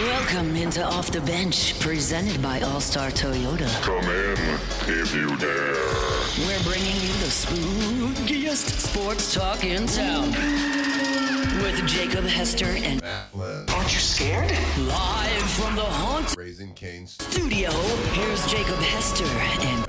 Welcome into Off the Bench, presented by All-Star Toyota. Come in, if you dare. We're bringing you the spookiest sports talk in town. With Jacob Hester and... Aren't you scared? Live from the Haunt Raising Cane's studio, here's Jacob Hester and...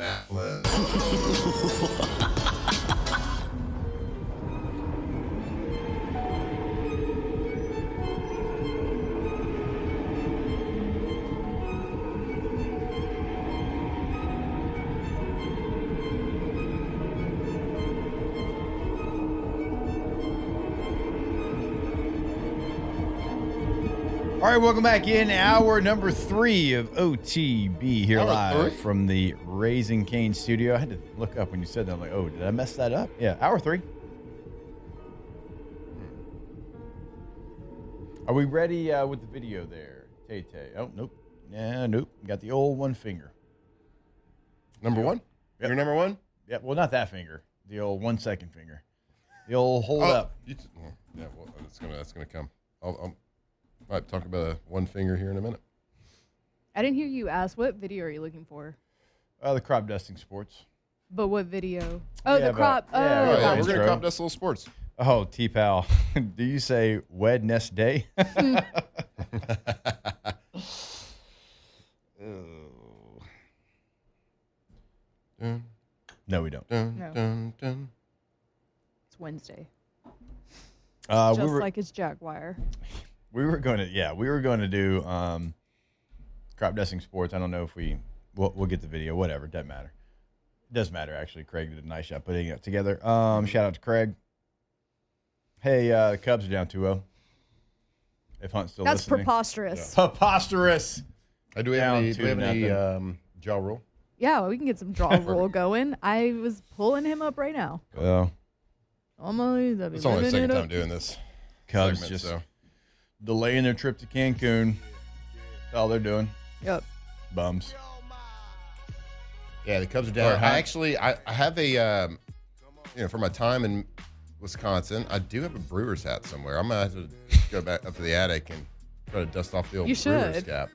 All right, welcome back in hour number 3 of OTB here live from the Raising Cane studio. I had to look up when you said that. I'm like, oh, did I mess that up? Yeah, hour 3. Are we ready with the video there, Tay-Tay? Oh, nope. Yeah, nope. Got the old one finger. Number one? Yep. You're number one? Yeah, well, not that finger. The old 1 second finger. The old hold up. Yeah, well, that's gonna come. I'll might talk about one finger here in a minute. I didn't hear you ask. What video are you looking for? The crop dusting sports. But what video? Oh, Yeah, the crop. but- yeah, Oh, yeah, we're intro. gonna crop dust little sports. Oh, T-Pal. Do you say Wednesday? Day? Dun, No, we don't. dun, No. dun, dun. It's Wednesday. We Just were like it's Jaguar. we were going to do crop dusting sports. I don't know if we'll get the video. Whatever, doesn't matter. It does matter actually. Craig did a nice job putting it together. Shout out to Craig. Hey, the Cubs are down 2-0. If Hunt's still That's listening. preposterous. Preposterous. Do we Down have any 2-0. jaw rule? Yeah, well, we can get some draw roll going. I was pulling him up right now. Well, It's only the second time doing this. Cubs segment, just so. delaying their trip to Cancun. That's all they're doing. Yep. Bums. Yeah, the Cubs are down. Or Hunt. I have a, for my time in Wisconsin, I do have a Brewers hat somewhere. I'm going to have to go back up to the attic and try to dust off the old You Brewers should. cap.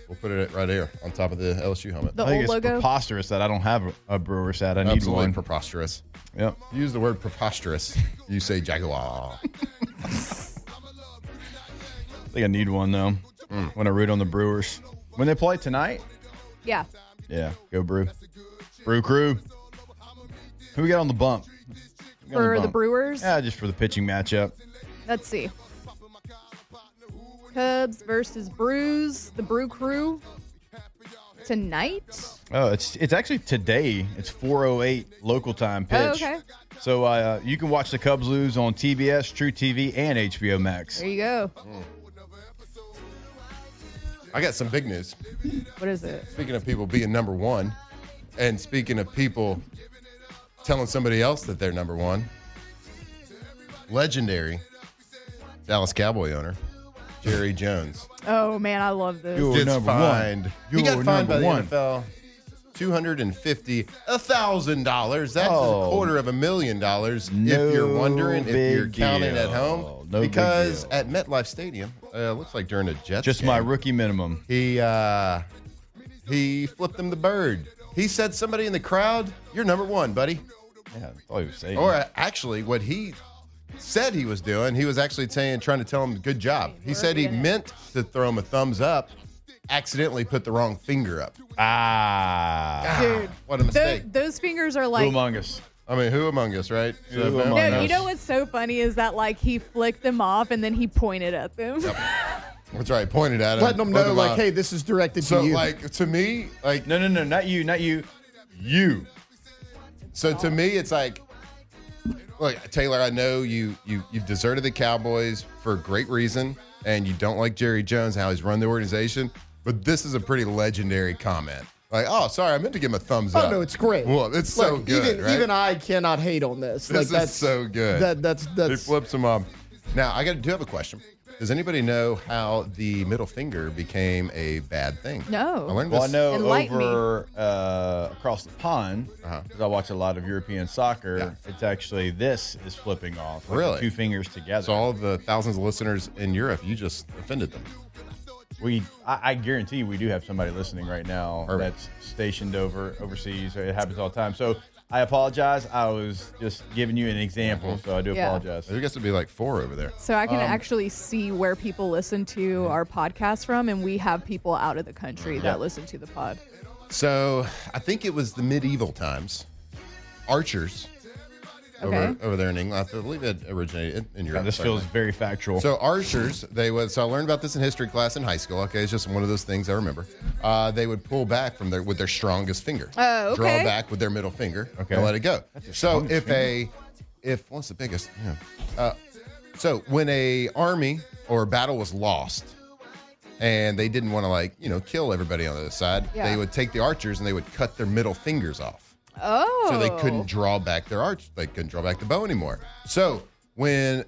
We'll put it right here on top of the LSU helmet. The I think old it's logo. preposterous that I don't have a Brewers hat. I need Absolutely one. preposterous. Yep. Use the word preposterous. You say Jaguar. I think I need one though. When I root on the Brewers. When they play tonight? Yeah. Yeah, go Brew. Brew Crew. Who we got on the bump? Who we got on For the bump? Brewers. Yeah, just for the pitching matchup. Let's see. Cubs versus Brews. The Brew Crew. Tonight. Oh, it's actually today. It's 4:08 local time pitch. Oh, okay. So you can watch the Cubs lose on TBS, True TV, and HBO Max. There you go. I got some big news. What is it? Speaking of people being number one, and speaking of people telling somebody else that they're number one, legendary Dallas Cowboy owner Jerry Jones Oh, man, I love this. You're gets number fined. one. He got You're fined by number the NFL $250,000. That's Oh. $250,000 No if you're wondering, if you're big counting at deal. home. No big because deal. at MetLife Stadium, looks like during a Jets Just game, my rookie minimum. he flipped him the bird. He said somebody in the crowd, "You're number one, buddy." Yeah, that's all he was saying. Or actually, what he said he was doing, he was actually trying to tell him good job. He said he meant to throw him a thumbs up, accidentally put the wrong finger up. Dude, What a mistake. those fingers are Who like. among us? I mean, who among us, right? Who among No, us? you know what's so funny is that like he flicked them off and then he pointed at them. That's right. Pointed at him. Letting them put know, him like, on. hey, this is directed So, to you. like, to me, like, No, not you, not you. You. so to me, it's like, look, Taylor, I know you've deserted the Cowboys for a great reason, and you don't like Jerry Jones, how he's run the organization, but this is a pretty legendary comment. Like, oh, sorry, I meant to give him a thumbs Oh up. no, it's great. Well, it's so Look, good, even, right? Even I cannot hate on this. This is that's so good. That's He flips him up. Now, I do have a question. Does anybody know how the middle finger became a bad thing? No. I learned Well, I this. know Enlighten me. over across the pond, because I watch a lot of European soccer, Yeah. it's actually this is flipping off. Like Really? the two fingers together. So all of the thousands of listeners in Europe, you just offended them. I guarantee you we do have somebody listening right now that's stationed overseas. It happens all the time. So I apologize. I was just giving you an example, so I do apologize. There gets to be like 4 over there. So I can actually see where people listen to our podcast from, and we have people out of the country that listen to the pod. So I think it was the medieval times. Archers over there in England. I believe it originated in Europe. This feels very factual. So archers, so I learned about this in history class in high school. Okay, it's just one of those things I remember. They would pull back with their strongest finger. Oh, okay. Draw back with their middle finger and let it go. So what's the biggest? Yeah. So when a army or a battle was lost, and they didn't want to kill everybody on the other side, they would take the archers and they would cut their middle fingers off. Oh. So they couldn't draw back their arch. They couldn't draw back the bow anymore. So in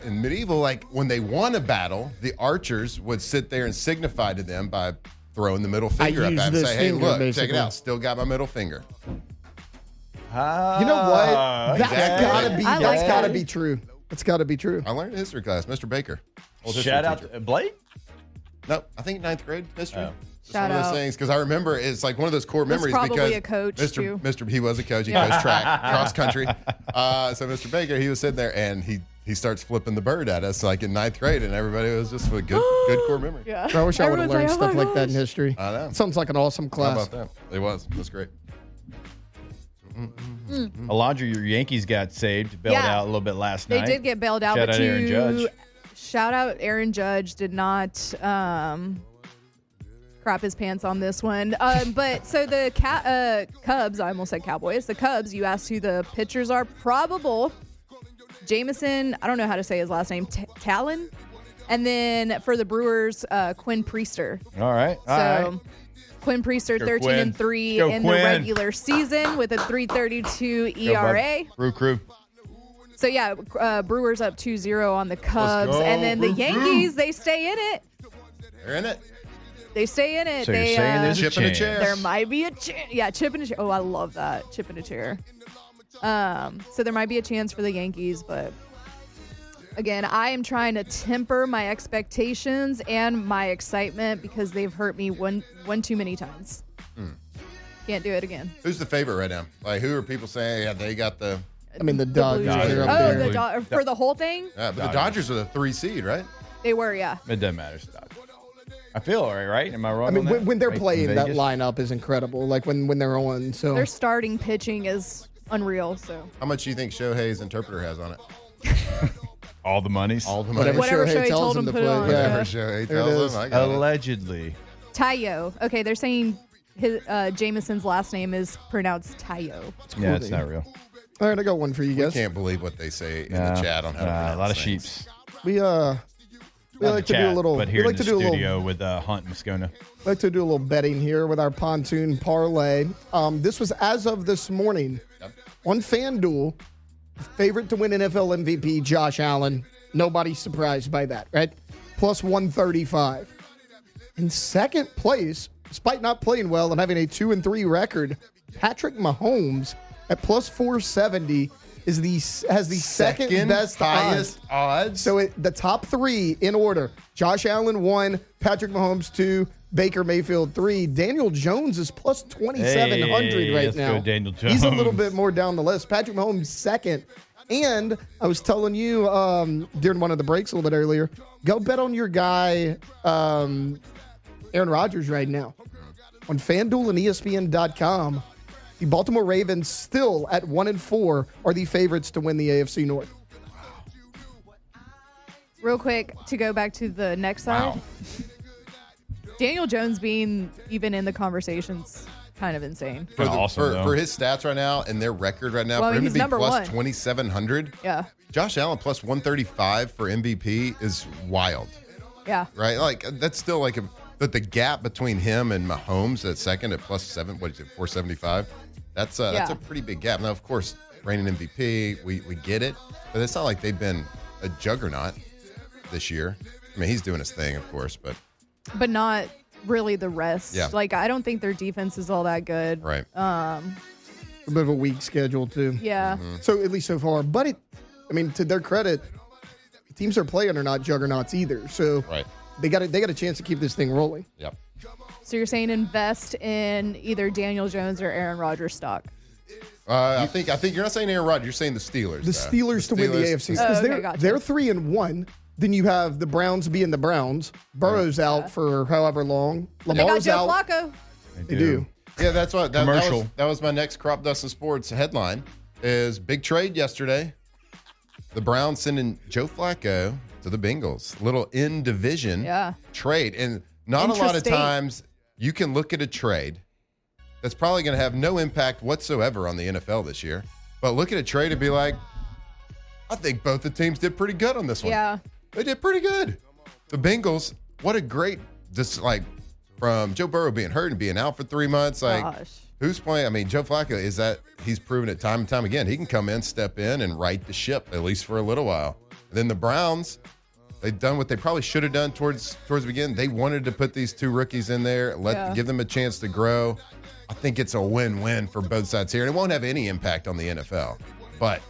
medieval, when they won a battle, the archers would sit there and signify to them by throwing the middle finger up at them and say, hey, look, check it out. Still got my middle finger. You know what? That's gotta be true. That's gotta be true. I learned in history class, Mr. Baker. Shout out to Blake? No, I think 9th grade history. Just Shout one of those out. things, because I remember it's like one of those core That's memories. probably because a coach, too. He was a coach. He coached track, cross country. So Mr. Baker, he was sitting there and he starts flipping the bird at us like in 9th grade, and everybody was just a good core memory. Yeah. I wish I would have Everyone's learned like, stuff oh my like that in gosh. history. I know. Sounds like an awesome How class. about that? It was great. Alondra, your Yankees got saved, bailed out a little bit last night. They did get bailed out. Shout but out Aaron Judge. Shout out Aaron Judge did not crap his pants on this one. But so the Cubs, I almost said Cowboys. The Cubs, you asked who the pitchers are. Probable. Jameson, I don't know how to say his last name, Callan. And then for the Brewers, Quinn Priester. All right. Quinn Priester, Go 13-3 Quinn. in Go the Quinn. regular season with a 3.32 ERA. Brew Crew. So yeah, Brewers up 2-0 on the Cubs, go, and then the Brew Crew. Yankees, they stay in it. They're in it. They stay in it. So they you're saying there's a Chip in a chance. chair. there might be a chance. Yeah, chip in a chair. Oh, I love that. Chip in a chair. So there might be a chance for the Yankees, but again, I am trying to temper my expectations and my excitement because they've hurt me one too many times. Can't do it again. Who's the favorite right now? Like, who are people saying, yeah, they got the... I mean, the Dodgers Dodgers. are up Oh, there. for the whole thing? Yeah, but the Dodgers are the 3 seed, right? They were, yeah. It doesn't matter. I feel all right? Am I wrong? I mean, on that? when they're Like, playing, that Vegas? lineup is incredible. Like when they're on. So Their starting pitching is unreal, so. How much do you think Shohei's interpreter has on it? All the monies. All the money. Whatever Shohei Shohei tells told him him to put it play. on. Yeah. Whatever Shohei There it tells is. them, I got it. Allegedly. Tayo. Okay, they're saying his Jameson's last name is pronounced Tayo. Yeah, it's not real. all right, I got one for you I guys. can't believe what they say in the chat on how to pronounce a lot of things. sheeps. We Not like the to do a chat, little. But We here like in to the do a little. studio with Hunt and Moscona. Like to do a little betting here with our pontoon parlay. This was as of this morning on FanDuel. Favorite to win NFL MVP, Josh Allen. Nobody's surprised by that, right? Plus 135. In second place, despite not playing well and having a 2-3 record, Patrick Mahomes at plus 470 has the second best highest odds. So the top three in order: Josh Allen 1, Patrick Mahomes 2, Baker Mayfield 3. Daniel Jones is plus 2,700 right let's now. go Daniel He's a little Jones. bit more down the list. Patrick Mahomes second. And I was telling you during one of the breaks a little bit earlier, go bet on your guy Aaron Rodgers right now on FanDuel and ESPN.com. The Baltimore Ravens, still at 1-4, are the favorites to win the AFC North. Real quick, to go back to the next side. Wow. Daniel Jones being even in the conversations, kind of insane. For, Awesome, though. for his stats right now and their record right now, Well, for him to he's be number plus one. 2,700, Yeah. Josh Allen plus 135 for MVP is wild, Yeah. right? Like, that's still like but the gap between him and Mahomes at second at plus 475, that's a pretty big gap. Now, of course, reigning MVP, we get it, but it's not like they've been a juggernaut this year. I mean, he's doing his thing, of course, but But not really the rest. Yeah. Like, I don't think their defense is all that good. right. A bit of a weak schedule, too. Yeah. So, at least so far. But, to their credit, the teams they're playing are not juggernauts either. So, Right. they got a chance to keep this thing rolling. Yep. So you're saying invest in either Daniel Jones or Aaron Rodgers stock? I think you're not saying Aaron Rodgers. You're saying the Steelers. The Steelers to win the AFC because gotcha. they're 3-1. Then you have the Browns being the Browns. Burrow's out for however long. They got Lamar's Joe out. Flacco. They do. Yeah, that's what Commercial. that was my next Crop Dustin Sports headline. Is big trade yesterday. The Browns sending Joe Flacco to the Bengals. Little in division trade, and not a lot of Interesting. times you can look at a trade that's probably going to have no impact whatsoever on the NFL this year. But look at a trade and be like, I think both the teams did pretty good on this one. Yeah. They did pretty good. The Bengals, what a great, from Joe Burrow being hurt and being out for 3 months. Who's playing? I mean, Joe Flacco, he's proven it time and time again. He can come in, step in, and right the ship, at least for a little while. And then the Browns, they've done what they probably should have done towards the beginning. They wanted to put these two rookies in there, give them a chance to grow. I think it's a win-win for both sides here. And it won't have any impact on the NFL. But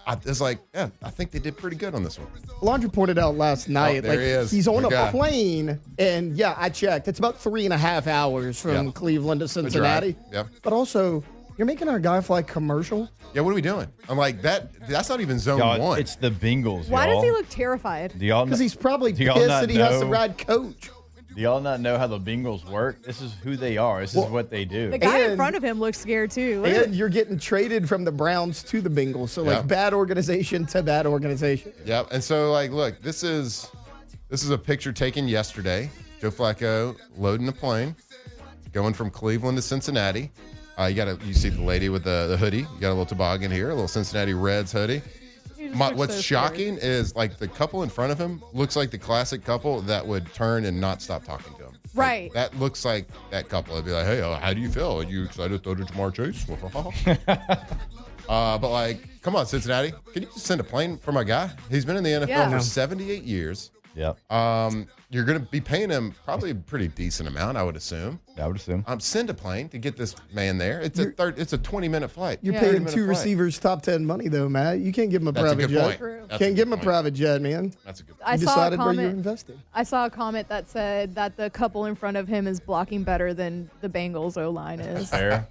I think they did pretty good on this one. Delondra pointed out last night, there he is. he's on Good a guy. plane, and I checked. It's about 3.5 hours from Cleveland to Cincinnati. Yep. But also, you're making our guy fly commercial. Yeah, what are we doing? I'm like, that's not even zone Y'all, one. it's the Bengals. Why y'all. does he look terrified? Do y'all Because kn- he's probably do pissed y'all not that he has to know- ride coach. Do y'all not know how the Bengals work? This is who they are. This is what they do. The guy in And- front of him looks scared too. Look. And you're getting traded from the Browns to the Bengals. So, bad organization to bad organization. Yep. And so, look, this is a picture taken yesterday. Joe Flacco loading the plane, going from Cleveland to Cincinnati. You see the lady with the hoodie. You got a little toboggan here, a little Cincinnati Reds hoodie. He just looks What's so shocking is the couple in front of him looks like the classic couple that would turn and not stop talking to him. Right. That looks like that couple. It'd be like, hey, how do you feel? Are you excited to throw to Jamar Chase? But come on, Cincinnati. Can you just send a plane for my guy? He's been in the NFL for 78 years. Yep. You're going to be paying him probably a pretty decent amount, I would assume. I would assume. Send a plane to get this man there. It's a 20-minute flight. You're Yeah. paying 30-minute two flight. receivers top 10 money, though, Matt. You can't give him a That's a private good jet. point. True. That's Can't give him a good point. private jet, man. That's a good point. I You saw a decided where you're comment. investing. I saw a comment that said that the couple in front of him is blocking better than the Bengals O line is. Fair.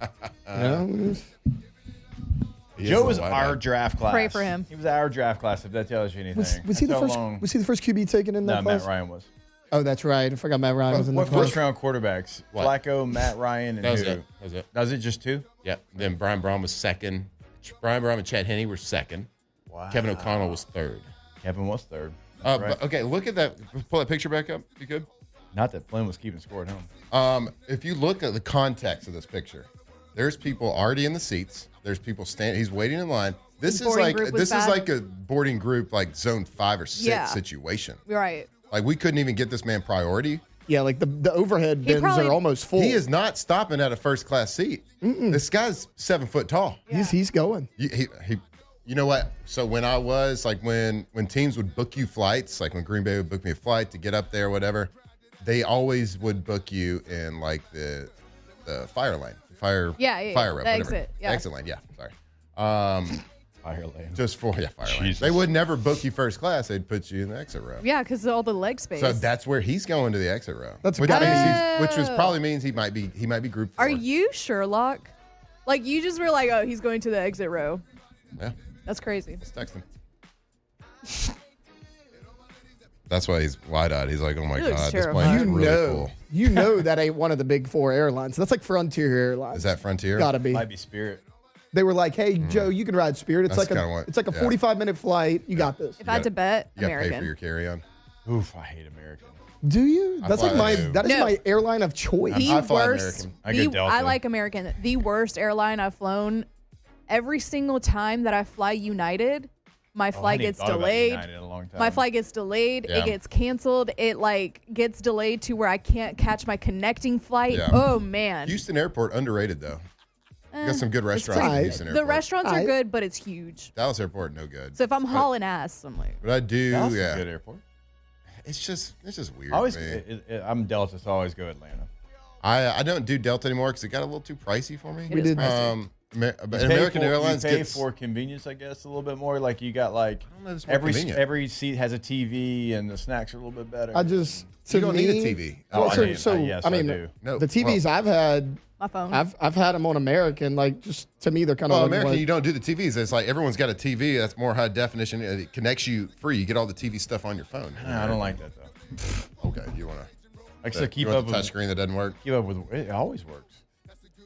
He is Joe a was wide our out. draft class. Pray for him. He was our draft class, if that tells you anything. Was he the That's first? how long- Was he the first QB taken in that No, class? Matt Ryan was. Oh, that's right. I forgot Matt Ryan was in the What class. first round quarterbacks? What? Flacco, Matt Ryan, and That was who? it. That was it. Does it just two? Yeah. Then Brian Braun was second. Brian Braun and Chad Henne were second. Wow. Kevin O'Connell was third. Kevin was third. But, Right. okay, look at that. Pull that picture back up, if you could. Not that Flynn was keeping score at home. If you look at the context of this picture, there's people already in the seats. There's people standing. He's waiting in line. This is boarding like group was bad. a boarding group like zone 5 or 6 Yeah. situation. Right. Like we couldn't even get this man priority. Yeah, like the overhead bins probably- are almost full. He is not stopping at a first class seat. This guy's 7 foot tall. He's going. You know what? So when I was when teams would book you flights, like when Green Bay would book me a flight to get up there, whatever, they always would book you in like the fire lane, fire row, The whatever. exit, yeah. Exit lane, yeah. Sorry. Fire lane. Just for fire lane. Jesus. They would never book you first class. They'd put you in the exit row. Yeah, because all the leg space. So that's where he's going to the exit row. That's which gotta be- means which probably means he might be group 4. Are you Sherlock? Like you just were like, oh, he's going to the exit row. Yeah. That's crazy. Let's text him. That's why he's wide-eyed. He's like, oh my He looks God, this terrifying. plane's really full. You know that ain't one of the big 4 airlines. That's like Frontier Airlines. Is that Frontier? Gotta be. Might be Spirit. They were like, "Hey, Joe, you can ride Spirit. It's That's like kinda what- it's like a yeah. 45-minute flight. You got this." If I had to bet, You got to pay for American. your carry-on. Oof, I hate American. Do you? That's fly like my that too. that is No. my airline of choice. The I fly worst. American. I go Delta. I like American. The worst airline I've flown. Every single time that I fly United, my flight gets delayed. My flight gets delayed. Yeah. It gets canceled. It gets delayed to where I can't catch my connecting flight. Yeah. Oh man. Houston Airport, underrated, though. You got some good restaurants pretty in good. Houston the Airport. restaurants are Aight. good, but it's huge. Dallas Airport, no good. So if I'm hauling ass, I'm like, But I do, Dallas is a yeah. good airport. It's just weird. I always, to me. I'm Delta, so I always go Atlanta. I don't do Delta anymore because it got a little too pricey for me. It is did- pricey. American Airlines you pay gets for convenience, I guess, a little bit more. Like you got like every seat has a TV and the snacks are a little bit better. you don't need a TV. Yes, I do. No, the TVs I've had, My phone. I've had them on American. Like, just to me, they're kind of American. You don't do the TVs. It's like everyone's got a TV that's more high definition. It connects you free. You get all the TV stuff on your phone. I don't like that though. Okay, you want to? Like so keep up with touch screen that doesn't work. Keep up with it. Always works.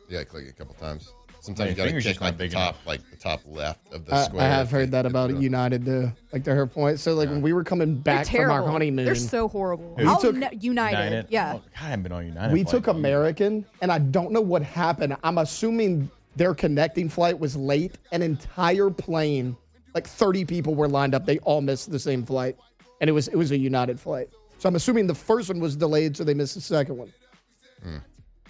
Yeah, click it a couple times. Sometimes you Your got to finger's kick just not like the big top, enough. like the top left of the square. I have heard that about United, like to her point. So, like when we were coming back They're from our terrible. honeymoon, They're so horrible. We took- United. Yeah. Oh, God, I haven't been on United. we for took like- American, and I don't know what happened. I'm assuming their connecting flight was late. An entire plane, like 30 people were lined up. They all missed the same flight, and it was a United flight. So I'm assuming the first one was delayed, so they missed the second one.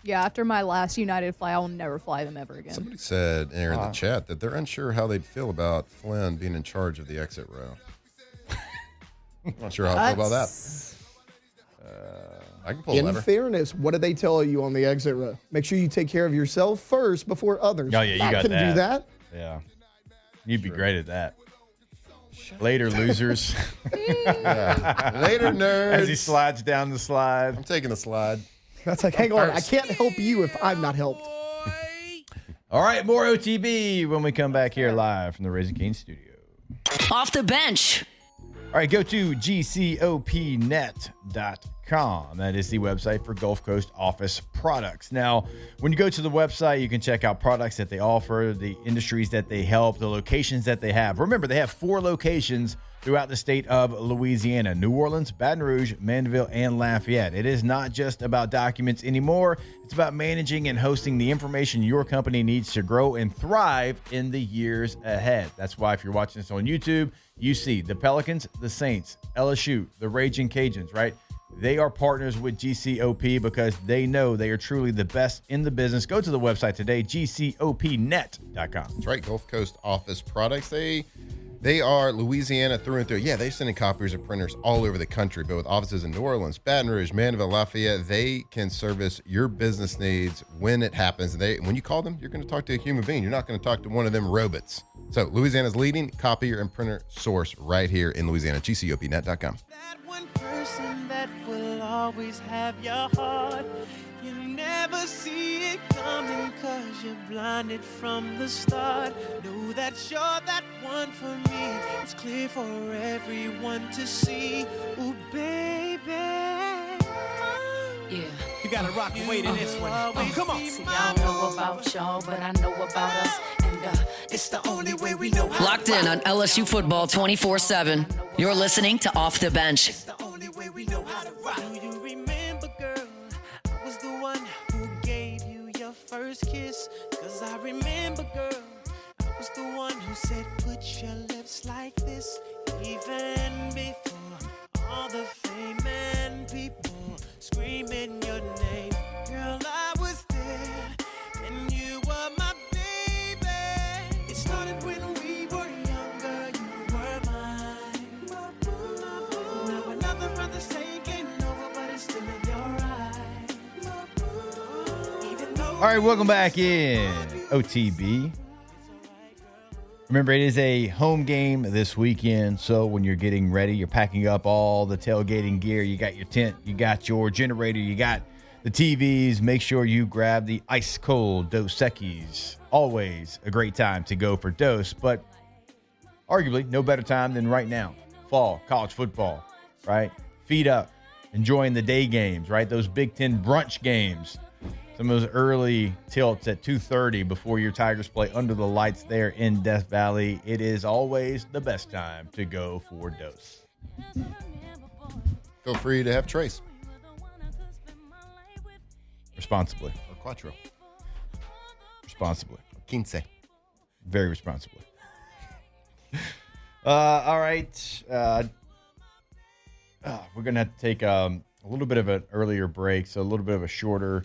Yeah, after my last United flight, I will never fly them ever again. Somebody said here in the chat that they're unsure how they'd feel about Flynn being in charge of the exit row. Not sure how I feel about that. I can pull a In lever. fairness, what do they tell you on the exit row? Make sure you take care of yourself first before others. Oh, yeah, you I got can that. do that. Yeah. You'd be great at that. Later, losers. Later, nerds. As he slides down the slide. I'm taking the slide. That's like, hang on, I can't help you if I'm not helped. All right, more OTB when we come back here live from the Raising Cane studio. Off the bench. All right, go to gcopnet.com. That is the website for Gulf Coast Office Products. Now, when you go to the website, you can check out products that they offer, the industries that they help, the locations that they have. Remember, they have 4 locations throughout the state of Louisiana: New Orleans, Baton Rouge, Mandeville, and Lafayette. It is not just about documents anymore. It's about managing and hosting the information your company needs to grow and thrive in the years ahead. That's why if you're watching this on YouTube, you see the Pelicans, the Saints, LSU, the Raging Cajuns, right? They are partners with GCOP because they know they are truly the best in the business. Go to the website today, gcopnet.com. That's right, Gulf Coast Office Products. They are Louisiana through and through. Yeah, they're sending copiers of printers all over the country, but with offices in New Orleans, Baton Rouge, Mandeville, Lafayette, they can service your business needs when it happens. When you call them, you're going to talk to a human being. You're not going to talk to one of them robots. So Louisiana's leading copier and printer source right here in Louisiana, gcopnet.com. That one person that will always have your heart. You never see it coming 'cause you're blinded from the start. Know that you're that one for me. It's clear for everyone to see. Ooh, baby. Yeah. You gotta rock and wait in this one. Come on. See, I don't know about y'all, but I know about us. And It's the only way we know how Locked in on LSU football 24/7. You're listening to Off the Bench. It's the only way we know how to rock. Do you remember, girl? I was the one who gave you your first kiss. 'Cause I remember, girl, I was the one who said, put your lips like this. Even before all the fame and people screaming your name. Girl, I was there, and you were my baby. It started when we were younger, you were mine. Now another brother's taking over, but it's still in your eyes. Even though All right, welcome back in OTB. Remember, it is a home game this weekend, so when you're getting ready, you're packing up all the tailgating gear. You got your tent, you got your generator, you got the TVs. Make sure you grab the ice-cold Dos Equis. Always a great time to go for Dos, but arguably no better time than right now. Fall, college football, right? Feet up, enjoying the day games, right? Those Big Ten brunch games. Some of those early tilts at 2:30 before your Tigers play under the lights there in Death Valley. It is always the best time to go for Dos. Feel free to have Trace Responsibly. or Quattro. Responsibly. Quince. Very responsibly. All right. We're going to have to take a little bit of an earlier break, so a little bit of a shorter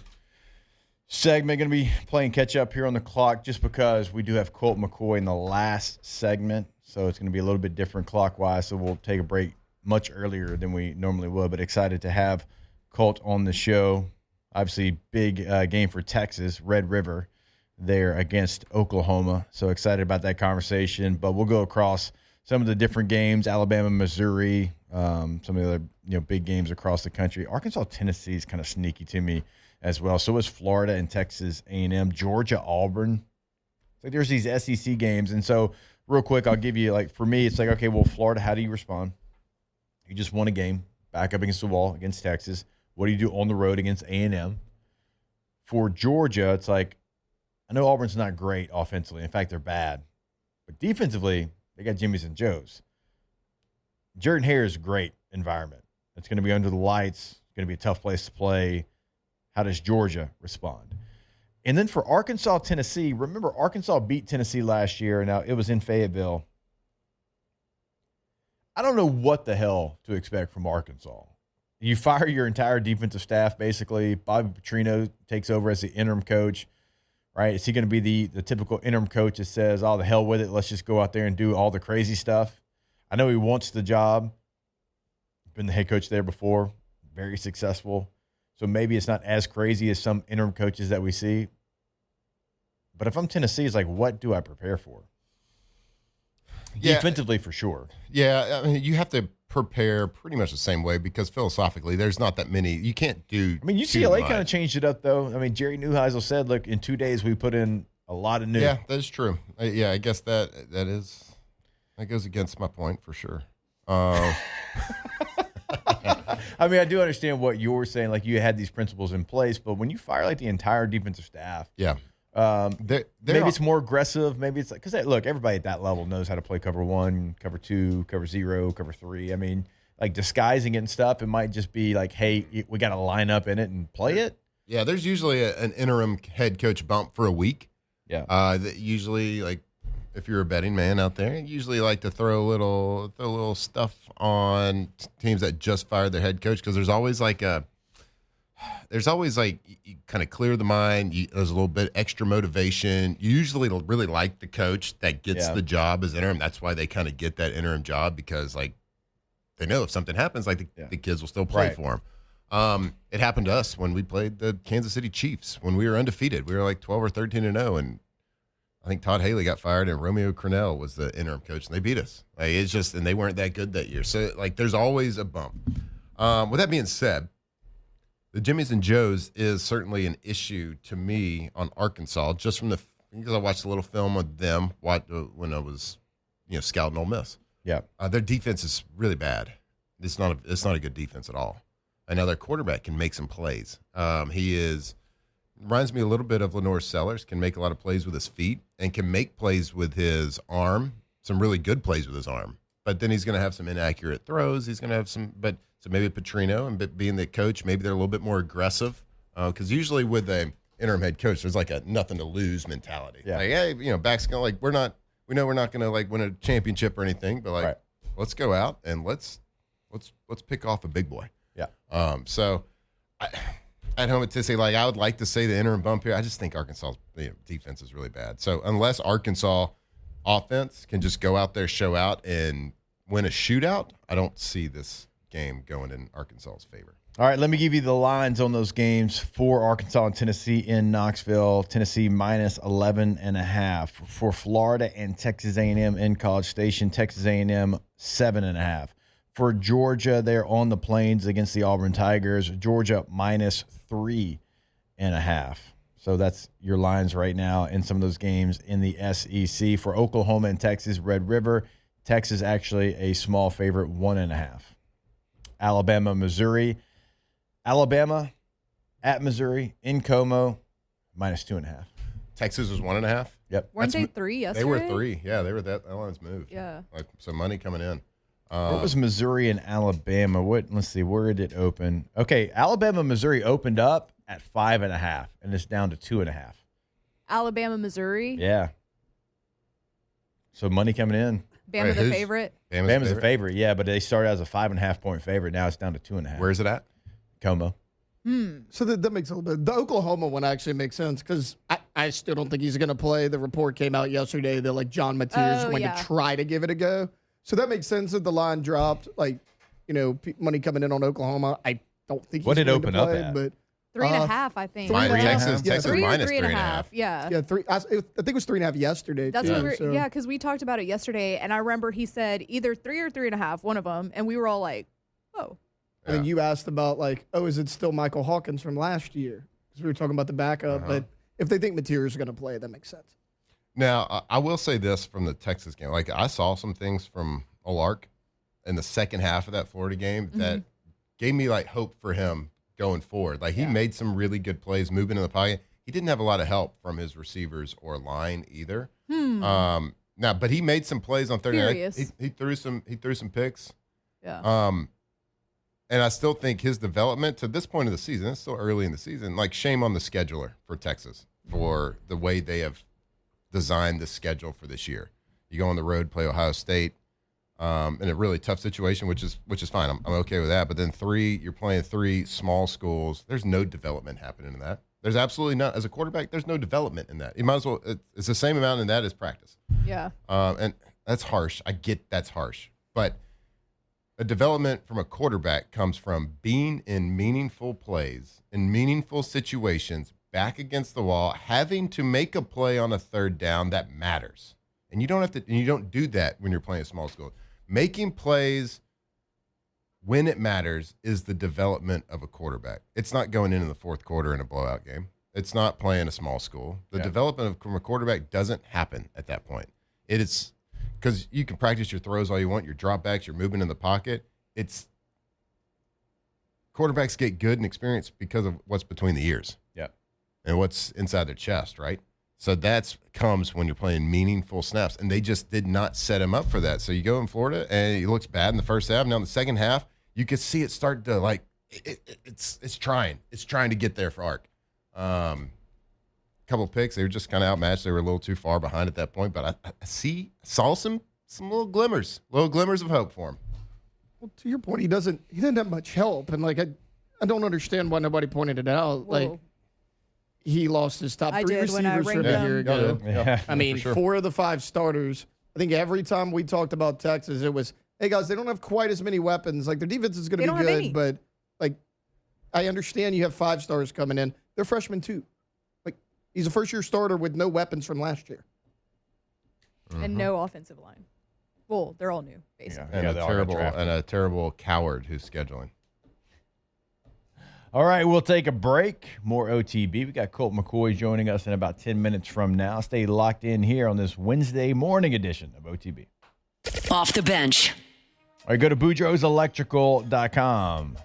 segment. Going to be playing catch up here on the clock just because we do have Colt McCoy in the last segment, so it's going to be a little bit different clockwise, so we'll take a break much earlier than we normally would, but excited to have Colt on the show. Obviously, big game for Texas, Red River there against Oklahoma. So excited about that conversation. But we'll go across some of the different games: Alabama, Missouri, some of the other big games across the country. Arkansas, Tennessee is kind of sneaky to me as well. So is Florida and Texas A&M, Georgia, Auburn. It's like there's these SEC games, and so real quick, I'll give you for me, it's like, okay, well, Florida, how do you respond? You just won a game back up against the wall against Texas. What do you do on the road against A&M? For Georgia, it's like, I know Auburn's not great offensively. In fact, they're bad. But defensively, they got Jimmy's and Joe's. Jordan Hare is a great environment. It's going to be under the lights. It's going to be a tough place to play. How does Georgia respond? And then for Arkansas, Tennessee, remember Arkansas beat Tennessee last year. Now, it was in Fayetteville. I don't know what the hell to expect from Arkansas. You fire your entire defensive staff, basically. Bobby Petrino takes over as the interim coach, right? Is he going to be the typical interim coach that says, oh, the hell with it, let's just go out there and do all the crazy stuff? I know he wants the job. Been the head coach there before, very successful. So maybe it's not as crazy as some interim coaches that we see. But if I'm Tennessee, it's like, what do I prepare for? Yeah. Defensively, for sure. Yeah, I mean, you have to prepare pretty much the same way because philosophically, there's not that many. You can't do. I mean, UCLA kind of changed it up, though. I mean, Jerry Neuheisel said, look, in 2 days we put in a lot of new. Yeah, that is true. Yeah, I guess that goes against my point for sure. I mean, I do understand what you were saying. Like, you had these principles in place, but when you fire the entire defensive staff, yeah, maybe it's more aggressive. Maybe it's because look, everybody at that level knows how to play cover 1, cover 2, cover 0, cover 3. I mean, disguising it and stuff. It might just be like, hey, we got to line up in it and play it. Yeah, there's usually an interim head coach bump for a week. Yeah, that usually if you're a betting man out there, you usually like to throw a little stuff on teams that just fired their head coach because there's always you kind of clear the mind. There's a little bit extra motivation. You usually really like the coach that gets the job as interim. That's why they kind of get that interim job because they know if something happens, the kids will still play for them. It happened to us when we played the Kansas City Chiefs when we were undefeated. We were 12 or 13-0, and I think Todd Haley got fired, and Romeo Crennel was the interim coach, and they beat us. It's just, and they weren't that good that year. So there's always a bump. With that being said, the Jimmys and Joes is certainly an issue to me on Arkansas, just from because I watched a little film of them when I was scouting Ole Miss. Yeah, their defense is really bad. It's not a good defense at all. I know their quarterback can make some plays. Reminds me a little bit of Lenore Sellers, can make a lot of plays with his feet and can make plays with his arm, some really good plays with his arm. But then he's going to have some inaccurate throws. He's going to have so maybe Petrino and being the coach, maybe they're a little bit more aggressive. Because usually with a interim head coach, there's a nothing to lose mentality. Yeah. Hey, back's going we know we're not going to win a championship or anything, but let's go out and let's pick off a big boy. Yeah. So at home at Tennessee, I would like to say the interim bump here. I just think Arkansas' defense is really bad. So unless Arkansas offense can just go out there, show out, and win a shootout, I don't see this game going in Arkansas's favor. All right, let me give you the lines on those games for Arkansas and Tennessee in Knoxville. Tennessee minus 11.5. For Florida and Texas A&M in College Station, Texas A&M 7.5. For Georgia, they're on the Plains against the Auburn Tigers. Georgia minus 3.5. So that's your lines right now in some of those games in the SEC. For Oklahoma and Texas, Red River, Texas actually a small favorite, 1.5. Alabama, Missouri. Alabama at Missouri in Como, minus 2.5. Texas was 1.5. Yep. Weren't they 3 yesterday? They were 3. Yeah, they were that line's moved. Yeah. So money coming in. What was Missouri and Alabama? Let's see, where did it open? Okay, Alabama, Missouri opened up at 5.5, and it's down to 2.5. Alabama, Missouri. Yeah. So money coming in. Bama the favorite. Bama's the favorite, yeah, but they started as a 5.5-point favorite. Now it's down to 2.5. Where is it at? Como. So that makes a little bit. The Oklahoma one actually makes sense because I still don't think he's going to play. The report came out yesterday that John Mateers went to try to give it a go. So that makes sense that the line dropped. Money coming in on Oklahoma. I don't think he's what did going open to play, up at? but 3.5, I think. Texas Yeah, Texas 3 or minus 3.5. Yeah. Yeah, I think it was 3.5 yesterday. That's too, what so. yeah, because we talked about it yesterday, and I remember he said either 3 or 3.5, one of them, and we were all like, oh. And then you asked about is it still Michael Hawkins from last year? Because we were talking about the backup, but if they think Material's going to play, that makes sense. Now, I will say this from the Texas game. Like, I saw some things from Olark in the second half of that Florida game that gave me, hope for him going forward. Like, he made some really good plays moving in the pocket. He didn't have a lot of help from his receivers or line either. But he made some plays on Thursday night. He threw some picks. Yeah. And I still think his development to this point of the season, it's still early in the season, shame on the scheduler for Texas for the way they have designed the schedule for this year. You go on the road, play Ohio State in a really tough situation, which is fine. I'm okay with that. But then you're playing 3 small schools. There's no development happening in that. There's absolutely not. As a quarterback, there's no development in that. You might as well. It's the same amount in that as practice. Yeah. And that's harsh. I get that's harsh, but a development from a quarterback comes from being in meaningful plays, in meaningful situations, back against the wall, having to make a play on a third down that matters. And you don't have to, and you don't do that when you're playing a small school. Making plays when it matters is the development of a quarterback. It's not going into the fourth quarter in a blowout game. It's not playing a small school. The development from a quarterback doesn't happen at that point. It is because you can practice your throws all you want, your dropbacks, your movement in the pocket. It's quarterbacks get good and experience because of what's between the ears. Yeah. And what's inside their chest, right? So that comes when you're playing meaningful snaps, and they just did not set him up for that. So you go in Florida, and he looks bad in the first half. Now in the second half, you could see it start to it's trying to get there for Ark. Couple picks, they were just kind of outmatched. They were a little too far behind at that point, but I saw some little glimmers of hope for him. Well, to your point, he didn't have much help, and I don't understand why nobody pointed it out. Whoa. He lost his top 3 did receivers when I from ranked a them. year ago. Yeah. I mean, for sure. 4 of the 5 starters. I think every time we talked about Texas, it was, hey guys, they don't have quite as many weapons. Their defense is going to be good, but I understand you have 5 stars coming in. They're freshmen too. He's a first-year starter with no weapons from last year. And no offensive line. Well, they're all new, basically. And, they all got drafted. a terrible coward who's scheduling. All right, we'll take a break. More OTB. We got Colt McCoy joining us in about 10 minutes from now. Stay locked in here on this Wednesday morning edition of OTB. Off the bench. All right, go to BoudreauxElectrical.com.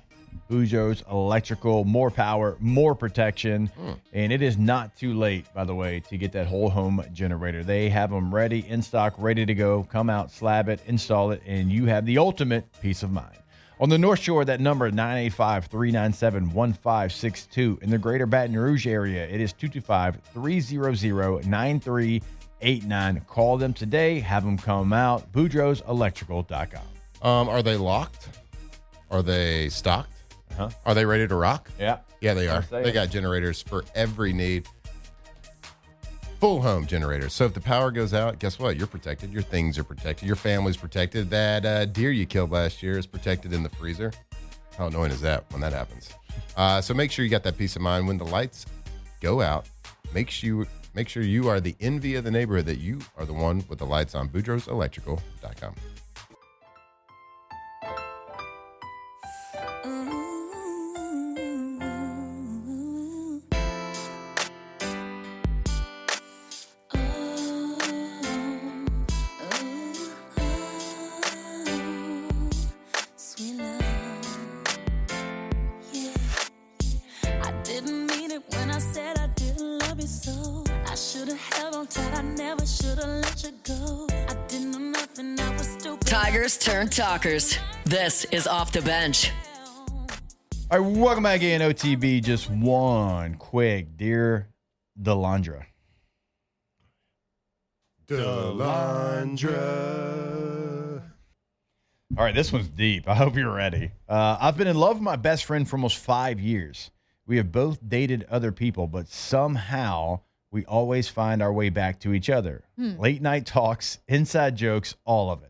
Boudreaux's Electrical, more power, more protection. And it is not too late, by the way, to get that whole home generator. They have them ready, in stock, ready to go. Come out, slab it, install it, and you have the ultimate peace of mind. On the North Shore, that number is 985-397-1562. In the greater Baton Rouge area, it is 225-300-9389. Call them today. Have them come out. BoudreauxElectrical.com. Are they locked? Are they stocked? Uh-huh. Are they ready to rock? Yeah. Yeah, they are. Yes, They got generators for every need. Full home generators. So if the power goes out, guess what? You're protected. Your things are protected. Your family's protected. That deer you killed last year is protected in the freezer. How annoying is that when that happens? So make sure you got that peace of mind when the lights go out. Make sure you are the envy of the neighborhood, that you are the one with the lights on. BoudreauxElectrical.com. Tigers turn talkers. This is Off the Bench. All right, welcome back in OTB. Just one quick Dear Delondra. Delondra. All right, this one's deep. I hope you're ready. I've been in love with my best friend for almost 5 years. We have both dated other people, but somehow we always find our way back to each other. Late night talks, inside jokes, all of it.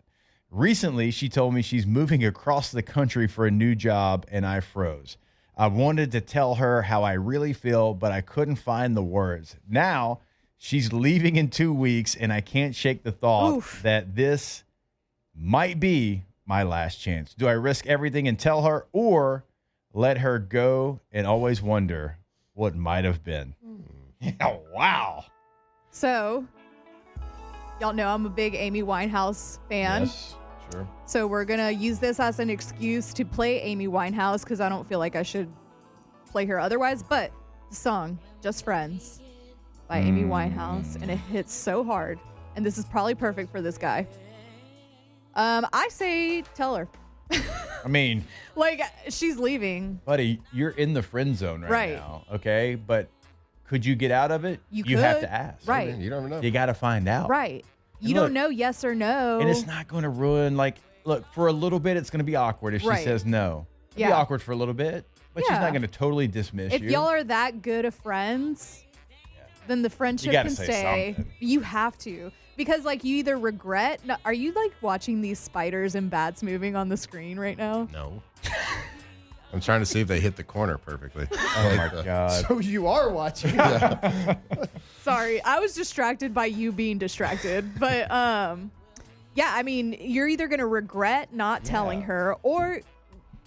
Recently, she told me she's moving across the country for a new job, and I froze. I wanted to tell her how I really feel, but I couldn't find the words. Now she's leaving in 2 weeks, and I can't shake the thought that this might be my last chance. Do I risk everything and tell her, or let her go and always wonder what might have been? Yeah, wow. So, y'all know I'm a big Amy Winehouse fan. Yes, sure. So we're going to use this as an excuse to play Amy Winehouse because I don't feel like I should play her otherwise. But the song, Just Friends by Amy Winehouse, and it hits so hard. And this is probably perfect for this guy. I say tell her. I mean, Like, she's leaving. buddy, you're in the friend zone right now, okay? But could you get out of it? You have could. to ask. Right. You don't know. You got to find out. Right. You And don't look, know yes or no. And it's not going to ruin, like, look, for a little bit, it's going to be awkward if she Right. says no. It'll be Yeah. awkward for a little bit, but she's Yeah. not going to totally dismiss If you. y'all are that good of friends, then the friendship gotta can say stay. something. You have to. Because, like, you either regret. No, are you, like, watching these spiders and bats moving on the screen right now? No. I'm trying to see if they hit the corner perfectly. Oh, my God. So you are watching. Sorry. I was distracted by you being distracted. But, yeah, I mean, you're either going to regret not telling her, or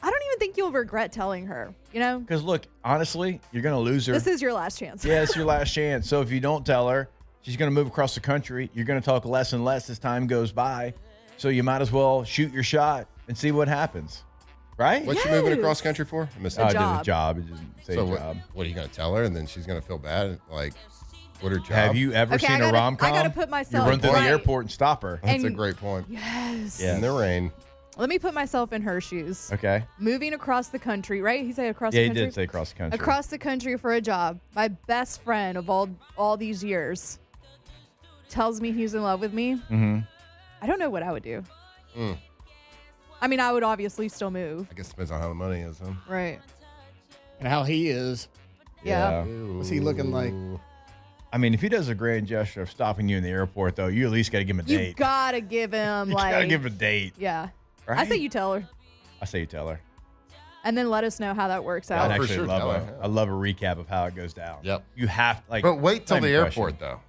I don't even think you'll regret telling her, you know? Because, look, honestly, you're going to lose her. This is your last chance. Yeah, it's your last chance. So if you don't tell her, she's going to move across the country. You're going to talk less and less as time goes by. So you might as well shoot your shot and see what happens. Right? What you moving across country for? I missed I that. did a job. job. It didn't say So job. what are you going to tell her? And then she's going to feel bad? Like, what her job? Have you ever Okay, seen I a gotta- rom-com? I gotta put myself You run through right. the airport and stop her. That's a And- great point. Yes. Yeah. In the rain. Let me put myself in her shoes. Okay. Moving across the country, right? He said across Yeah, the he country. did say across the country. Across the country for a job. My best friend of all these years tells me he's in love with me. Mm-hmm. I don't know what I would do. Mm. I mean, I would obviously still move. I guess it depends on how the money is, huh? Right. And how he is. Yeah. What's he looking like? I mean, if he does a grand gesture of stopping you in the airport, though, you at least got to give him a You date. gotta give him You like. got to give him a date. Yeah. Right? I say you tell her, I say you tell her. and then let us know how that works I'd out. for actually sure love tell a, her. I love a recap of how it goes down. Yep. You have like. But wait till not the even a airport, question. though.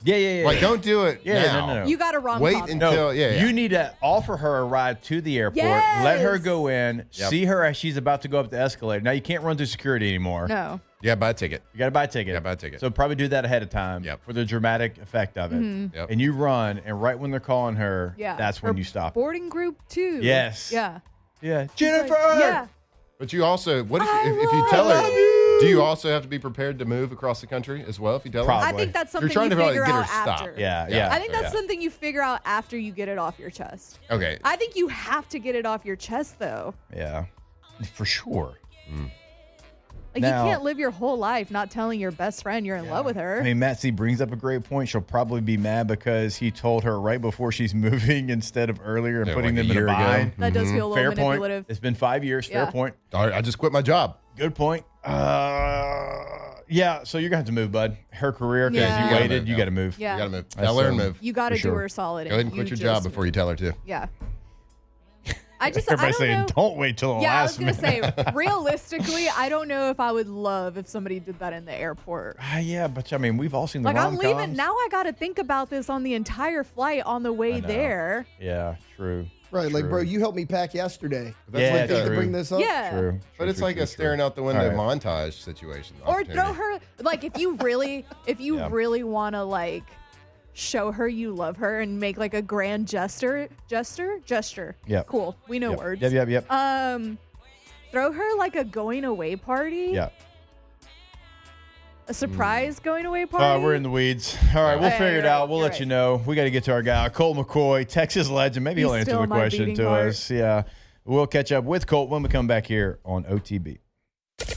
Yeah. Like, don't do it Yeah, now. no. You got a rom Wait com. until, No, yeah. you need to offer her a ride to the airport. Let her Yes. go in, Yep. see her as she's about to go up the escalator. Now, you can't run through security anymore. No. Yeah, buy a ticket. You got to buy a ticket. Yeah, buy a ticket. So probably do that ahead of time Yep. for the dramatic effect of it. Yep. And you run, and right when they're calling her, Yeah. that's when Or you stop. Boarding group too. Yes. Yeah. Yeah. Like, Jennifer! yeah. But you also, what if, I if you love tell her, you. do you also have to be prepared to move across the country as well if you tell Probably. her? I think that's something You're trying you to figure get her out stop. after. Yeah. I think that's yeah. something you figure out after you get it off your chest. Okay. I think you have to get it off your chest though. Yeah. For sure. Like Now- you can't live your whole life not telling your best friend you're in love with her. I mean, Matt C brings up a great point. She'll probably be mad because he told her right before she's moving insteed of earlier and Yeah, putting like a them in a year ago. bind. That does feel a little Fair point. manipulative. It's been 5 years. Yeah. Fair point. All right, I just quit my job. Good point. Yeah, so you're going to have to move, bud. Her career, because Yeah. you You gotta waited, move, you yeah. got to move. Yeah. You got to move. That's Tell her and so- move. You got to For do sure. her solid. Go ahead and quit your job before you tell her to. Yeah. I Everybody don't saying, know. don't wait till the Yeah, I was last gonna minute. say, realistically, I don't know if I would love if somebody did that in the airport. Yeah, but I mean, we've all seen the Like I'm rom-coms. leaving now. I got to think about this on the entire flight on the way know. there. Yeah, true. Right, like, True. bro, you helped me pack yesterday. That's Yeah, like Need to true. bring this up? Yeah. True. But it's like a staring out the window montage situation. Or opportunity. throw her like if you really Yeah. really want to like show her you love her and make like a grand gesture. Yep. Cool. We know Yep. words. Yep. Throw her like a going away party. Yeah. A surprise going away party. We're in the weeds. All right, we'll Hey, figure it you're out. right, We'll you're let you right. know. We got to get to our guy, Colt McCoy, Texas legend. Maybe He's he'll answer still the my question beating to heart. us. Yeah. We'll catch up with Colt when we come back here on OTB.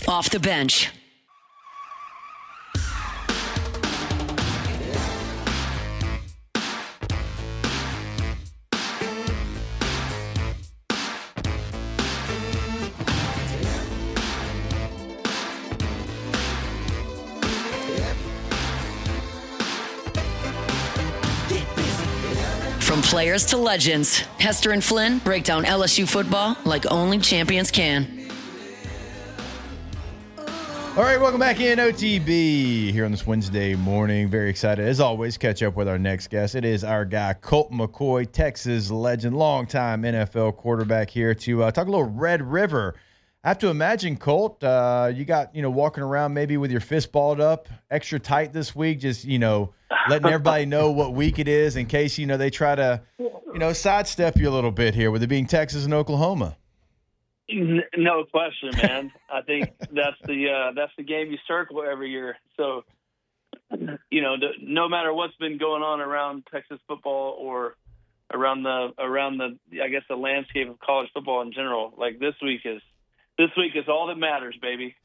Off the bench. From players to legends, Hester and Flynn break down LSU football like only champions can. All right, welcome back in OTB here on this Wednesday morning. Very excited, as always, catch up with our next guest. It is our guy, Colt McCoy, Texas legend, longtime NFL quarterback here to talk a little Red River. I have to imagine, Colt, you got, walking around maybe with your fist balled up extra tight this week, just, letting everybody know what week it is in case, they try to, sidestep you a little bit here with it being Texas and Oklahoma. No question, man. I think that's the game you circle every year. So, no matter what's been going on around Texas football or around the I guess the landscape of college football in general, like this week is all that matters, baby.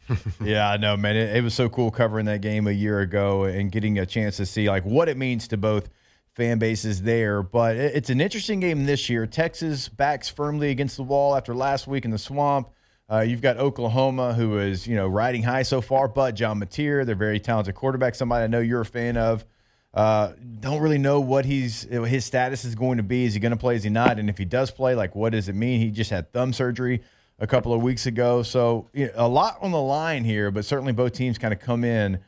Yeah, I know, man. It was so cool covering that game a year ago and getting a chance to see like what it means to both fan bases there. But it's an interesting game this year. Texas backs firmly against the wall after last week in the swamp. You've got Oklahoma, who is, riding high so far, but John Mateer, they're very talented quarterback, somebody I know you're a fan of. Don't really know what his status is going to be. Is he going to play? Is he not? And if he does play, like, what does it mean? He just had thumb surgery a couple of weeks ago. So a lot on the line here, but certainly both teams kind of come in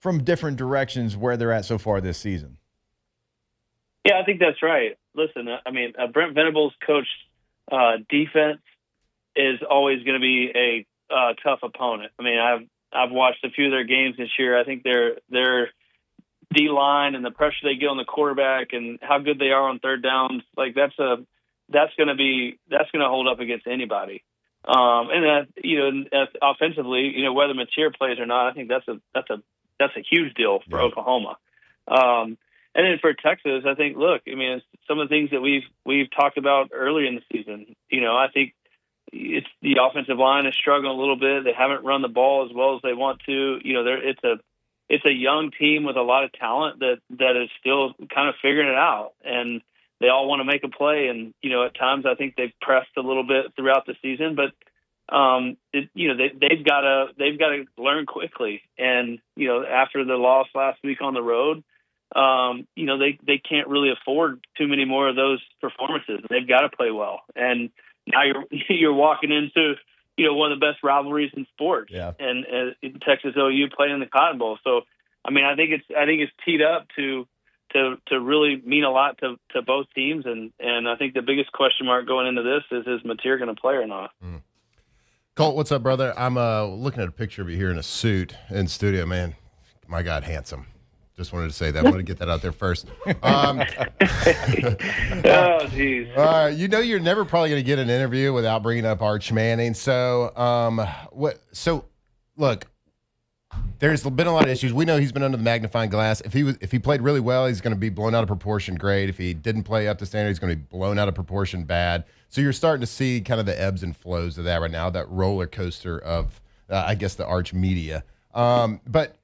from different directions where they're at so far this season. Yeah, I think that's right. Listen, I mean, Brent Venables' coached defense is always going to be a tough opponent. I mean, I've watched a few of their games this year. I think their D-line and the pressure they get on the quarterback and how good they are on third downs, like that's going to hold up against anybody. Offensively, whether Mateer plays or not, I think that's a huge deal for Oklahoma. And then for Texas, I think, look, I mean, it's some of the things that we've talked about earlier in the season. I think it's the offensive line is struggling a little bit. They haven't run the ball as well as they want to. It's a young team with a lot of talent that is still kind of figuring it out, and they all want to make a play. And at times I think they've pressed a little bit throughout the season, but they've got to learn quickly. And after the loss last week on the road, they can't really afford too many more of those performances. They've got to play well. And now you're walking into, one of the best rivalries in sports. Yeah. And Texas OU playing in the Cotton Bowl. So, I mean, I think it's teed up to really mean a lot to both teams. And I think the biggest question mark going into this is Mateer going to play or not? Mm. Colt, what's up, brother? I'm looking at a picture of you here in a suit in studio, man. My God, handsome. Just wanted to say that. I wanted to get that out there first. Oh, jeez. You're never probably going to get an interview without bringing up Arch Manning. So, look, there's been a lot of issues. We know he's been under the magnifying glass. If he played really well, he's going to be blown out of proportion great. If he didn't play up to standard, he's going to be blown out of proportion bad. So you're starting to see kind of the ebbs and flows of that right now, that roller coaster of, I guess, the Arch media. But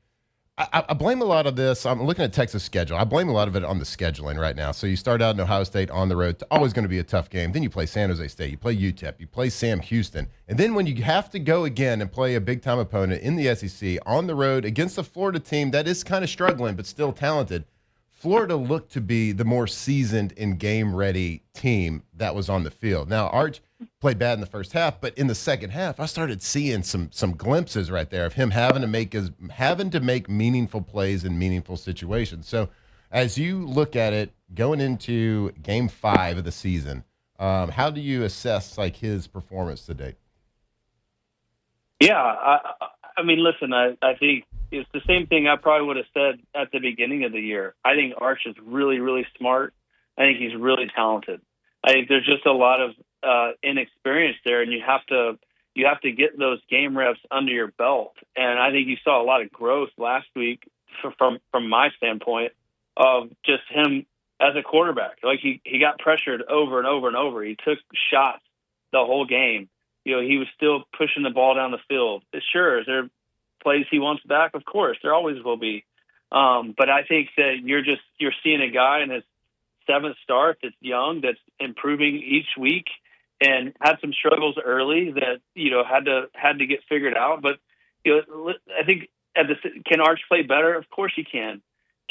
I blame a lot of this. I'm looking at Texas' schedule. I blame a lot of it on the scheduling right now. So you start out in Ohio State on the road. It's always going to be a tough game. Then you play San Jose State. You play UTEP. You play Sam Houston. And then when you have to go again and play a big-time opponent in the SEC on the road against a Florida team that is kind of struggling but still talented, Florida looked to be the more seasoned and game-ready team that was on the field. Now, Arch played bad in the first half, but in the second half, I started seeing some glimpses right there of him having to make meaningful plays in meaningful situations. So, as you look at it going into Game 5 of the season, how do you assess like his performance to date? Yeah, I mean, listen, I think it's the same thing I probably would have said at the beginning of the year. I think Arch is really, really smart. I think he's really talented. I think there's just a lot of inexperience there, and you have to get those game reps under your belt. And I think you saw a lot of growth last week from my standpoint of just him as a quarterback. Like he got pressured over and over and over. He took shots the whole game. He was still pushing the ball down the field. Sure, is there plays he wants back? Of course, there always will be. But I think that you're seeing a guy in his seventh start that's young, that's improving each week, and had some struggles early that had to get figured out. But I think can Arch play better? Of course he can.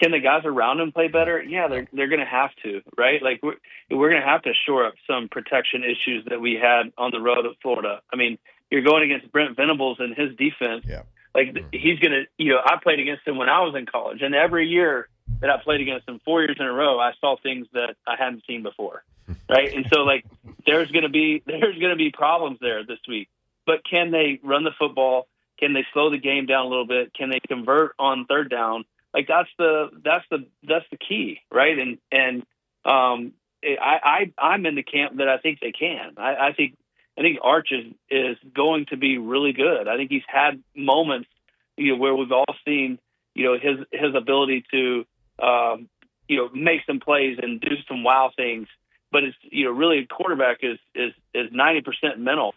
Can the guys around him play better? Yeah, they're going to have to, right? Like we're going to have to shore up some protection issues that we had on the road at Florida. I mean, you're going against Brent Venables and his defense, Like he's going to, I played against him when I was in college, and every year that I played against him 4 years in a row, I saw things that I hadn't seen before. Right. And so like, there's going to be problems there this week, but can they run the football? Can they slow the game down a little bit? Can they convert on third down? Like that's the key. Right. I'm in the camp that I think they can. I think Arch is going to be really good. I think he's had moments, where we've all seen, his ability to, make some plays and do some wow things. But it's, really a quarterback is 90% mental.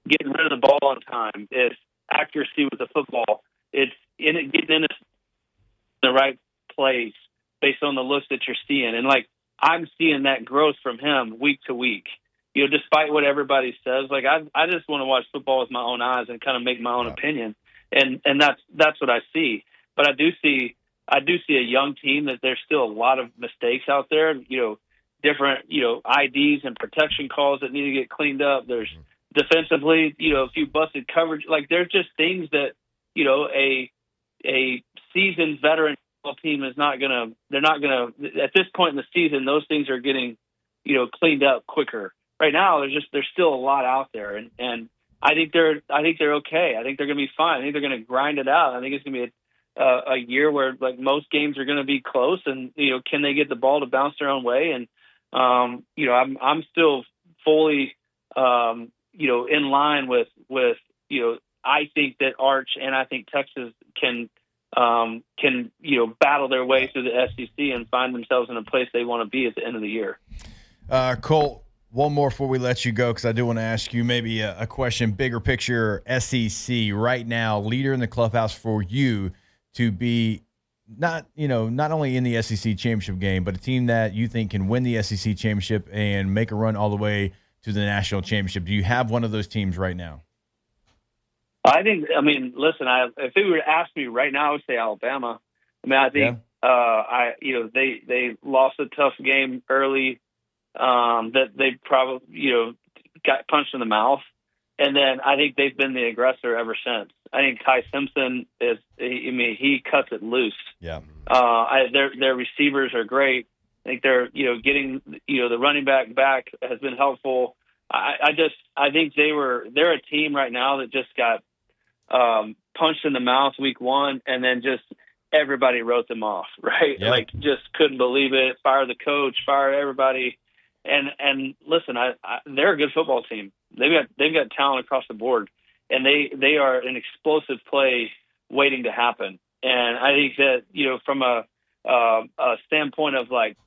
Getting rid of the ball on time. It's accuracy with the football. It's getting in the right place based on the looks that you're seeing. And like, I'm seeing that growth from him week to week. Despite what everybody says, like I just want to watch football with my own eyes and kind of make my own opinion. And that's what I see. But I do see a young team that there's still a lot of mistakes out there, different, IDs and protection calls that need to get cleaned up. There's defensively, a few busted coverage. Like there's just things that, a seasoned veteran team is not going to, at this point in the season, those things are getting, cleaned up quicker. Right now, there's still a lot out there. And I think they're okay. I think they're going to be fine. I think they're going to grind it out. I think it's going to be a year where like most games are going to be close, and can they get the ball to bounce their own way? And I'm still fully in line with I think that Arch and I think Texas can battle their way through the SEC and find themselves in a place they want to be at the end of the year. Colt, one more before we let you go, because I do want to ask you maybe a question, bigger picture, SEC right now, leader in the clubhouse for you to be not only in the SEC championship game, but a team that you think can win the SEC championship and make a run all the way to the national championship. Do you have one of those teams right now? Listen, if they were to ask me right now, I would say Alabama. I think they lost a tough game early. That they probably, got punched in the mouth. And then I think they've been the aggressor ever since. I think Ty Simpson he cuts it loose. Yeah. Their receivers are great. I think they're, getting, the running back has been helpful. I think they're a team right now that just got, punched in the mouth week one, and then just everybody wrote them off, right? Yeah. Like just couldn't believe it. Fire the coach, fire everybody. And listen, they're a good football team. They've got talent across the board, and they are an explosive play waiting to happen. And I think that from a standpoint of like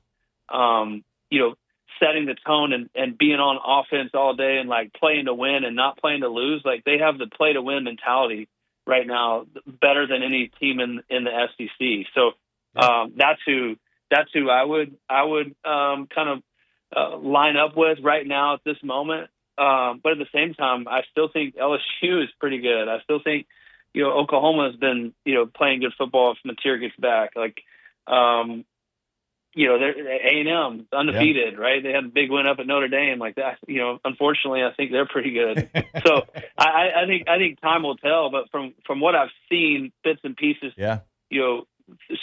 setting the tone and being on offense all day and like playing to win and not playing to lose, like they have the play to win mentality right now, better than any team in the SEC. So that's who I would kind of line up with right now at this moment. But at the same time, I still think LSU is pretty good. I still think, Oklahoma has been, playing good football if Mateer gets back. Like, they're A&M undefeated, right? They had a big win up at Notre Dame like that. Unfortunately, I think they're pretty good. So I think time will tell. But from what I've seen, bits and pieces,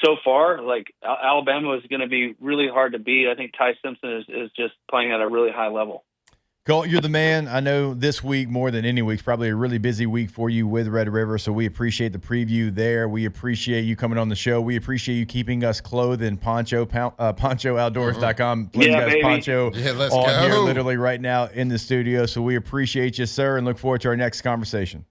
so far, like Alabama is going to be really hard to beat. I think Ty Simpson is just playing at a really high level. Colt, you're the man. I know this week more than any week, probably a really busy week for you with Red River, so we appreciate the preview there. We appreciate you coming on the show. We appreciate you keeping us clothed in ponchooutdoors.com. Yeah, baby. Poncho let's on go. here literally right now in the studio, so we appreciate you, sir, and look forward to our next conversation.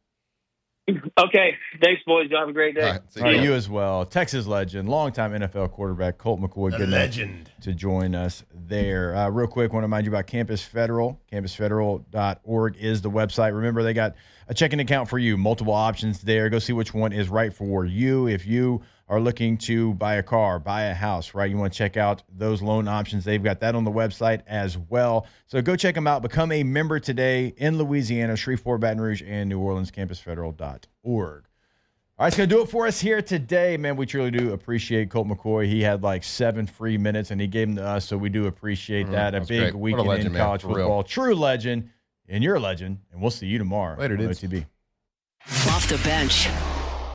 Okay. Thanks, boys. Y'all have a great day. All right, see All right, ya. you as well. Texas legend, longtime NFL quarterback Colt McCoy. Good legend. to join us there. Real quick, want to remind you about Campus Federal. CampusFederal.org is the website. Remember, they got a checking account for you, multiple options there. Go see which one is right for you. If you are looking to buy a car, buy a house, right? You want to check out those loan options. They've got that on the website as well. So go check them out. Become a member today in Louisiana, Shreveport, Baton Rouge, and New Orleans, campusfederal.org. All right, it's going to do it for us here today, man. We truly do appreciate Colt McCoy. He had like 7 free minutes, and he gave them to us, so we do appreciate that. A That's big great. What a weekend legend, in man, college for real. football. True legend, and you're a legend, and we'll see you tomorrow. Later, on dudes. OTB. Off the bench.